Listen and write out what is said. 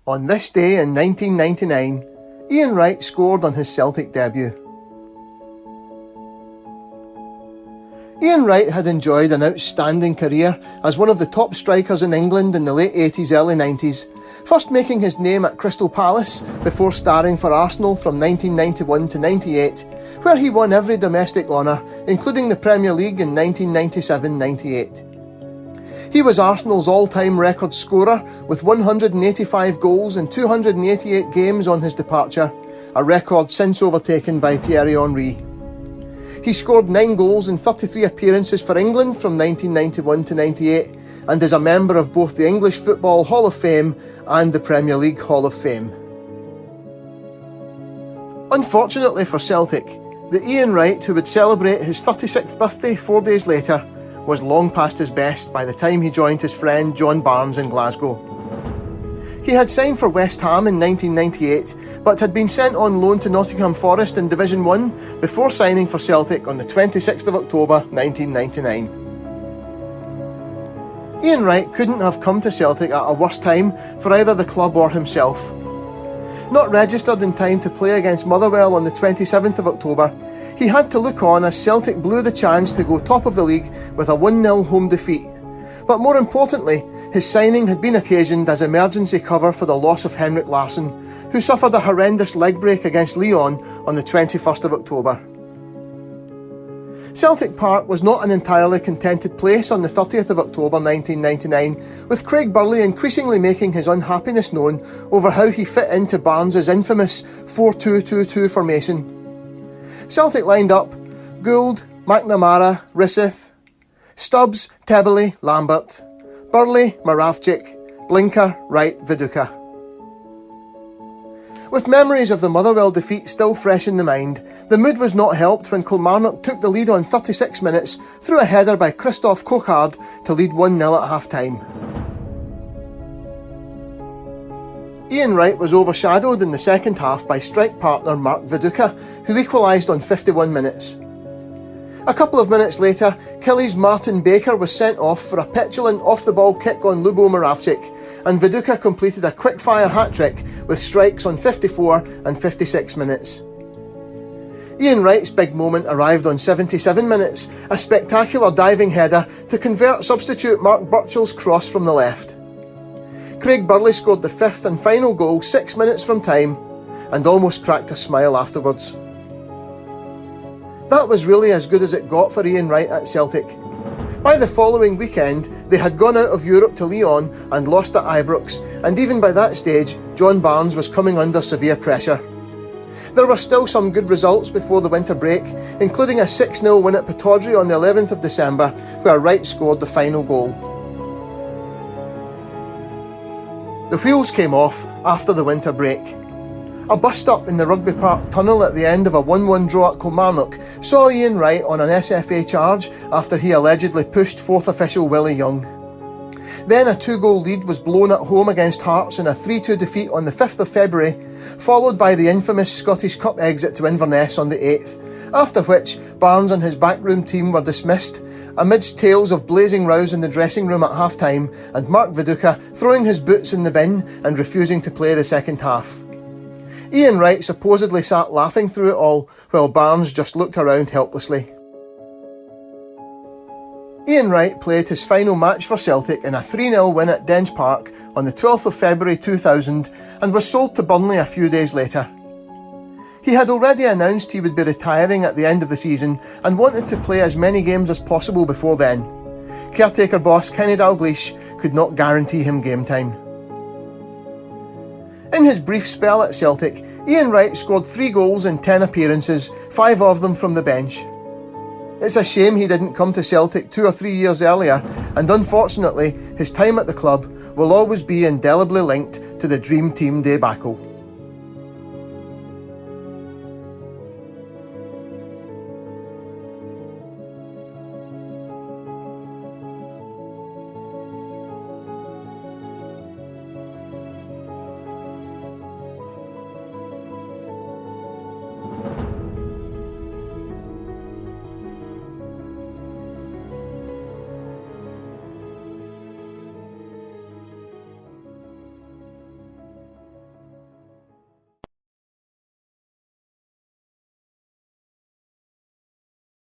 On this day in 1999, Ian Wright scored on his Celtic debut. Ian Wright had enjoyed an outstanding career as one of the top strikers in England in the late 80s, early 90s, first making his name at Crystal Palace before starring for Arsenal from 1991 to 98, where he won every domestic honour, including the Premier League in 1997-98. He was Arsenal's all-time record scorer with 185 goals in 288 games on his departure, a record since overtaken by Thierry Henry. He scored 9 goals in 33 appearances for England from 1991 to 98 and is a member of both the English Football Hall of Fame and the Premier League Hall of Fame. Unfortunately for Celtic, the Ian Wright who would celebrate his 36th birthday 4 days later was long past his best by the time he joined his friend John Barnes in Glasgow. He had signed for West Ham in 1998, but had been sent on loan to Nottingham Forest in Division 1 before signing for Celtic on the 26th of October 1999. Ian Wright couldn't have come to Celtic at a worse time for either the club or himself. Not registered in time to play against Motherwell on the 27th of October, he had to look on as Celtic blew the chance to go top of the league with a 1-0 home defeat. But more importantly, his signing had been occasioned as emergency cover for the loss of Henrik Larsson, who suffered a horrendous leg break against Lyon on the 21st of October. Celtic Park was not an entirely contented place on the 30th of October 1999, with Craig Burley increasingly making his unhappiness known over how he fit into Barnes' infamous 4-2-2-2 formation. Celtic lined up Gould, McNamara, Risseth, Stubbs, Tebele, Lambert, Burley, Moravcik, Blinker, Wright, Viduka. With memories of the Motherwell defeat still fresh in the mind, the mood was not helped when Kilmarnock took the lead on 36 minutes through a header by Christophe Coquard to lead 1-0 at half-time. Ian Wright was overshadowed in the second half by strike partner Mark Viduka, who equalised on 51 minutes. A couple of minutes later, Killy's Martin Baker was sent off for a petulant off-the-ball kick on Lubo Moravcik, and Viduka completed a quick-fire hat-trick with strikes on 54 and 56 minutes. Ian Wright's big moment arrived on 77 minutes, a spectacular diving header to convert substitute Mark Burchell's cross from the left. Craig Burley scored the 5th and final goal 6 minutes from time and almost cracked a smile afterwards. That was really as good as it got for Ian Wright at Celtic. By the following weekend, they had gone out of Europe to Lyon and lost at Ibrox, and even by that stage, John Barnes was coming under severe pressure. There were still some good results before the winter break, including a 6-0 win at Pittodrie on the 11th of December, where Wright scored the final goal. The wheels came off after the winter break. A bust-up in the Rugby Park tunnel at the end of a 1-1 draw at Kilmarnock saw Ian Wright on an SFA charge after he allegedly pushed fourth official Willie Young. Then a 2-goal lead was blown at home against Hearts in a 3-2 defeat on the 5th of February, followed by the infamous Scottish Cup exit to Inverness on the 8th, after which Barnes and his backroom team were dismissed, amidst tales of blazing rows in the dressing room at half-time and Mark Viduka throwing his boots in the bin and refusing to play the second half. Ian Wright supposedly sat laughing through it all, while Barnes just looked around helplessly. Ian Wright played his final match for Celtic in a 3-0 win at Dens Park on the 12th of February 2000 and was sold to Burnley a few days later. He had already announced he would be retiring at the end of the season and wanted to play as many games as possible before then. Caretaker boss Kenny Dalglish could not guarantee him game time. In his brief spell at Celtic, Ian Wright scored 3 goals in 10 appearances, 5 of them from the bench. It's a shame he didn't come to Celtic 2 or 3 years earlier, and unfortunately his time at the club will always be indelibly linked to the Dream Team debacle.